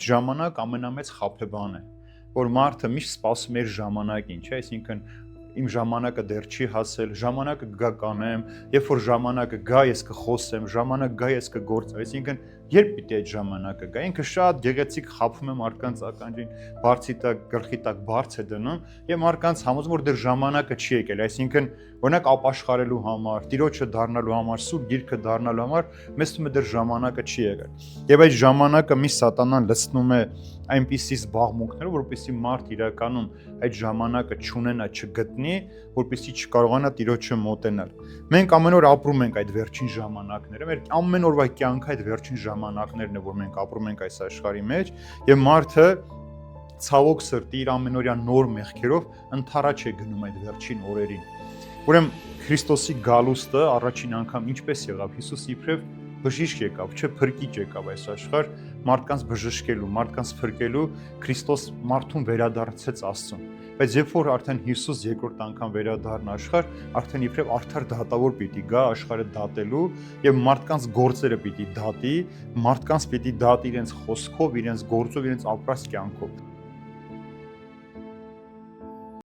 Ժամանակ ամենամեծ խաբեբան է, որ մարդը միշտ սպասում է իր ժամանակին, չէ՞, այսինքն իմ ժամանակը դեռ չի հասել, ժամանակը գա կանեմ, երբ որ ժամանակը գա ես կխոսեմ, ժամանակ գա ես կգործեմ, այսինքն երբ պիտի այդ ժամանակը գա։ Ինքը շատ գեղեցիկ խաբում է մարդկանց ականջին, բարձի տակ, գլխի տակ բարձ է դնում եւ մարդկանց համոզում որ դեռ ժամանակը չի եկել, այսինքն օրինակ ապաշխարելու համար, Տիրոջը դառնալու համար, սուրբ գիրքը դառնալու համար մեզ թվում է դեռ ժամանակը չի եկել։ Եվ այդ ժամանակը մի սատանան լցնում է այնպիսի զբաղմունքներով, որպեսզի մարդ իրականում այդ ժամանակը չունենա, չգտնի, որպեսզի չկարողանա Տիրոջը մոտենալ։ Մենք ամեն օր ապրում ենք այդ վերջին ժամանակները, մեր ամեն օրվա կյանքը այդ վերջին ժամանակներն է, որ մենք ապրում ենք այս աշխարհի մեջ, եւ մարդը ցավոք սրտի իր ամենօրյա նոր մեղքերով ընթառաջ է գնում այդ վերջին օրերին։ Ուրեմն Քրիստոսի գալուստը առաջին անգամ ինչպես եղավ, Հիսուս իբրև բժիշկ եկավ, չէ, փրկիչ եկավ այս աշխարհ, մարդկանց բժշկելու, մարդկանց փրկելու, Քրիստոս մարդուն վերադարձեց Աստծուն։ Բայց երբ որ արդեն Հիսուս երկրորդ անգամ վերադառնա աշխարհ, արդեն իբրև արդար դատավոր պիտի գա աշխարհը դատելու եւ մարդկանց գործերը պիտի դատի, մարդկանց պիտի դատի իրենց խոսքով, իրենց գործով, իրենց ապրած կյանքով։